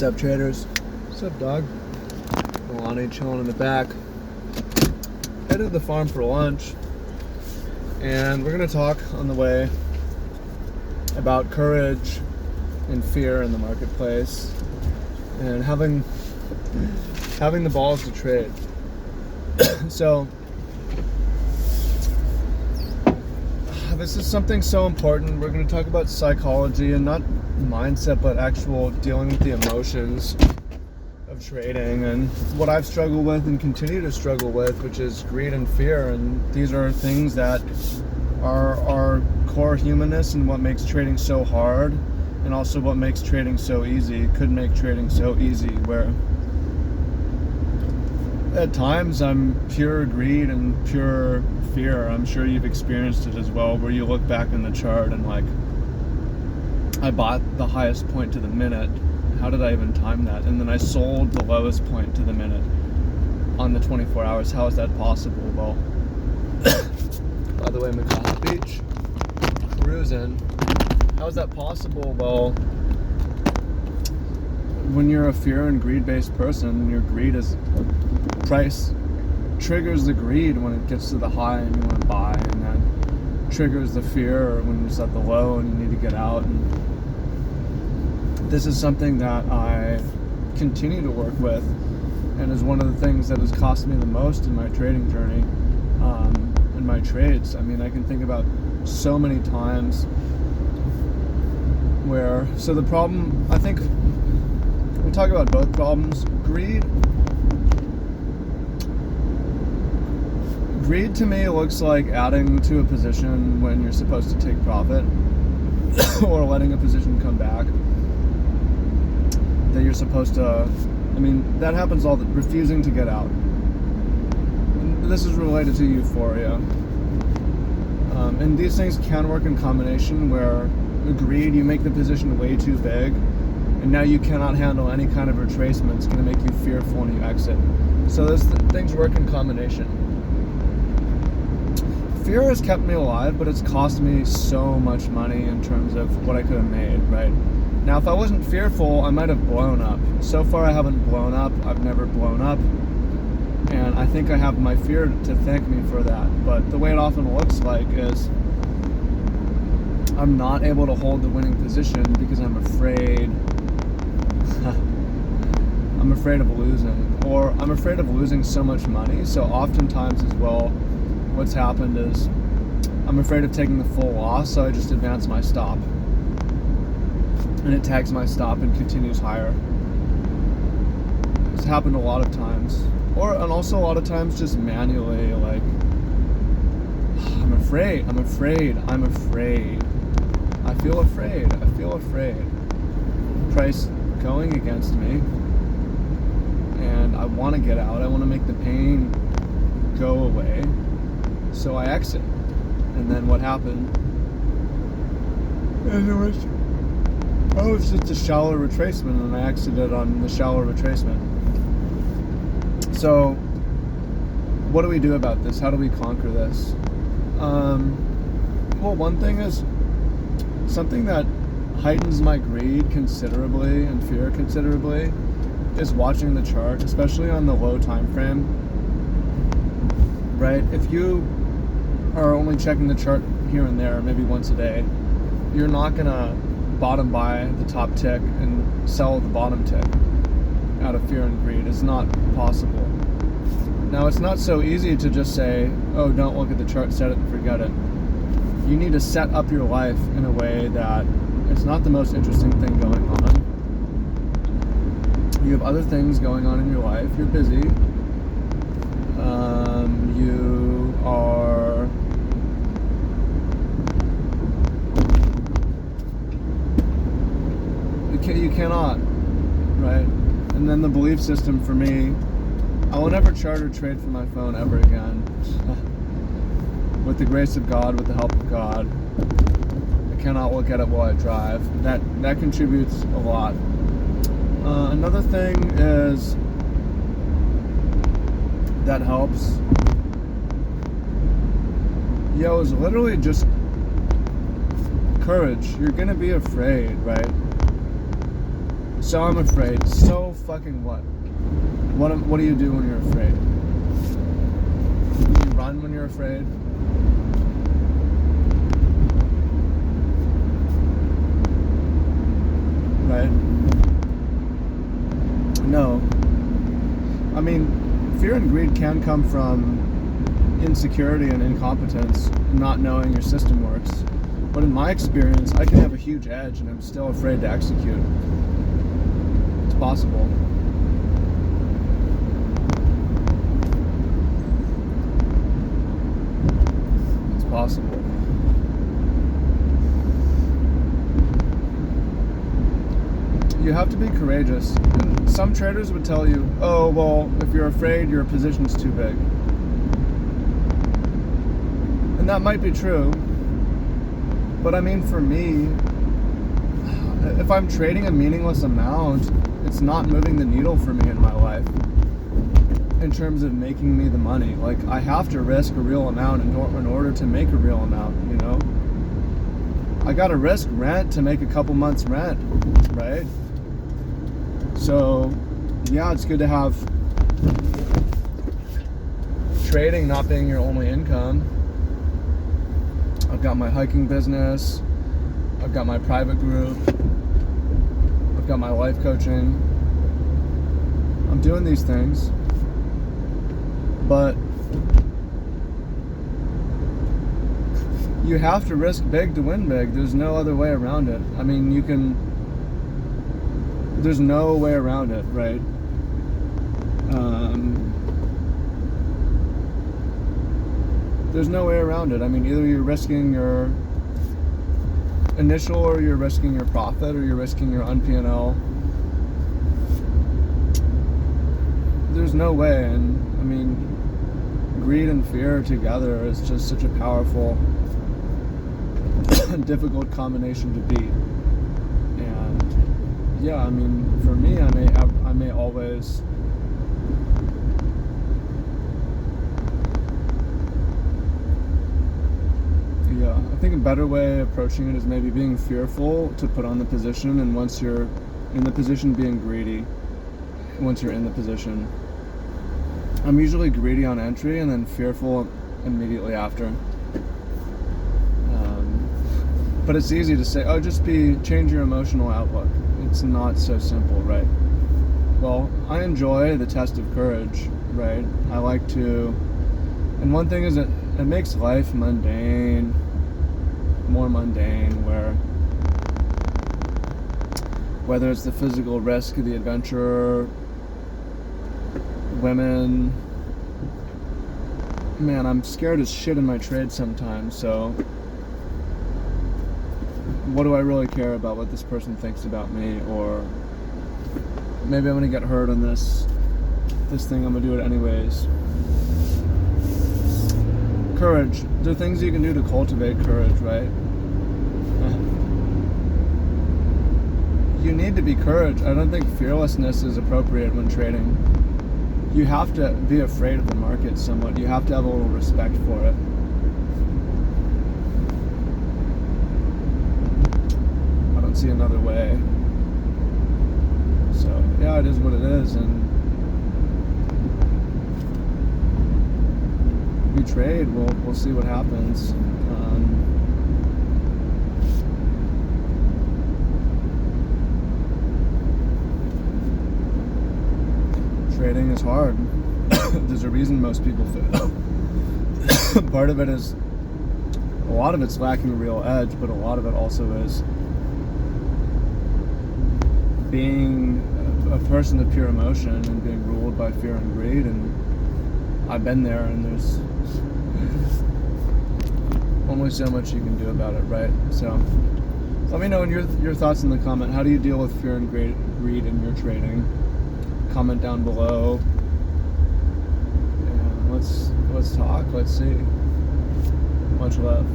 What's up, traders? What's up, dog? Milani chilling in the back. Headed to the farm for lunch, and we're going to talk on the way about courage and fear in the marketplace and having the balls to trade. So this is something so important. We're going to talk about psychology and not mindset, but actual dealing with the emotions of trading and what I've struggled with and continue to struggle with, which is greed and fear. And these are things that are our core humanness and what makes trading so hard, and also what makes trading so easy. Could make trading so easy, where at times I'm pure greed and pure fear. I'm sure you've experienced it as well, where you look back in the chart and like, I bought the highest point to the minute. How did I even time that? And then I sold the lowest point to the minute on the 24 hours. How is that possible? Well, by the way, McCall Beach, cruising. How is that possible? Well, when you're a fear and greed-based person, your greed is price triggers the greed when it gets to the high and you want to buy, and then triggers the fear when it's at the low and you need to get out. And this is something that I continue to work with, and is one of the things that has cost me the most in my trading journey, in my trades. I mean, I can think about so many times where, so the problem, I think we'll talk about both problems. Greed to me looks like adding to a position when you're supposed to take profit or letting a position come back that you're supposed to, I mean, that happens refusing to get out. And this is related to euphoria. And these things can work in combination, where greed, you make the position way too big, and now you cannot handle any kind of retracement. It's going to make you fearful when you exit. So those things work in combination. Fear has kept me alive, but it's cost me so much money in terms of what I could have made, right? Now, if I wasn't fearful, I might have blown up. So far, I haven't blown up. I've never blown up. And I think I have my fear to thank me for that. But the way it often looks like is I'm not able to hold the winning position because I'm afraid. I'm afraid of losing. Or I'm afraid of losing so much money. So oftentimes as well, what's happened is I'm afraid of taking the full loss, so I just advance my stop. And it tags my stop and continues higher. It's happened a lot of times. And also a lot of times just manually, like, I'm afraid. I feel afraid. Price going against me. And I want to get out. I want to make the pain go away. So I exit. And then what happened? It's just a shallow retracement, and I exited on the shallow retracement. So, what do we do about this? How do we conquer this? Well, one thing is, something that heightens my greed considerably and fear considerably is watching the chart, especially on the low time frame. Right? If you are only checking the chart here and there, maybe once a day, you're not gonna bottom buy the top tick and sell the bottom tick out of fear and greed. It's not possible. Now, it's not so easy to just say, oh, don't look at the chart, set it and forget it. You need to set up your life in a way that it's not the most interesting thing going on. You have other things going on in your life. You're busy. You are you cannot, right? And then the belief system for me, I will never chart or trade from my phone ever again. With the grace of God, with the help of God, I cannot look at it while I drive. That contributes a lot. Another thing is that helps. Is literally just courage. You're gonna be afraid, right? So I'm afraid. So fucking what? What do you do when you're afraid? You run when you're afraid? Right? No. I mean, fear and greed can come from insecurity and incompetence, not knowing your system works. But in my experience, I can have a huge edge and I'm still afraid to execute. It's possible. It's possible. You have to be courageous. And some traders would tell you, oh, well, if you're afraid, your position's too big. And that might be true. But I mean, for me, if I'm trading a meaningless amount, it's not moving the needle for me in my life in terms of making me the money. Like, I have to risk a real amount in order to make a real amount, you know? I gotta risk rent to make a couple months rent, right? So, yeah, it's good to have trading not being your only income. I've got my hiking business, I've got my private group, I've got my life coaching. I'm doing these things, but you have to risk big to win big. There's no other way around it. I mean, there's no way around it, right? There's no way around it. I mean, either you're risking your initial, or you're risking your profit, or you're risking your un-P&L. There's no way. And I mean, greed and fear together is just such a powerful and difficult combination to beat. And yeah, I mean, for me, I may always I think a better way of approaching it is maybe being fearful to put on the position, and once you're in the position, being greedy once you're in the position. I'm usually greedy on entry and then fearful immediately after. But it's easy to say, oh, change your emotional outlook. It's not so simple, right? Well, I enjoy the test of courage, right? I like to, and one thing is that it makes life more mundane, whether it's the physical risk of the adventurer, women, man, I'm scared as shit in my trade sometimes, so what do I really care about what this person thinks about me? Or maybe I'm gonna get hurt on this thing, I'm gonna do it anyways. Courage. There are things you can do to cultivate courage, right? You need to be courage. I don't think fearlessness is appropriate when trading. You have to be afraid of the market somewhat. You have to have a little respect for it. I don't see another way. So, yeah, it is what it is, and we trade, we'll see what happens. Trading is hard. There's a reason most people fail. Part of it is, a lot of it's lacking a real edge, but a lot of it also is being a person of pure emotion and being ruled by fear and greed. And I've been there, and there's only so much you can do about it, right? So let me know in your thoughts in the comment. How do you deal with fear and greed in your trading? Comment down below. And let's talk. Let's see. Much love.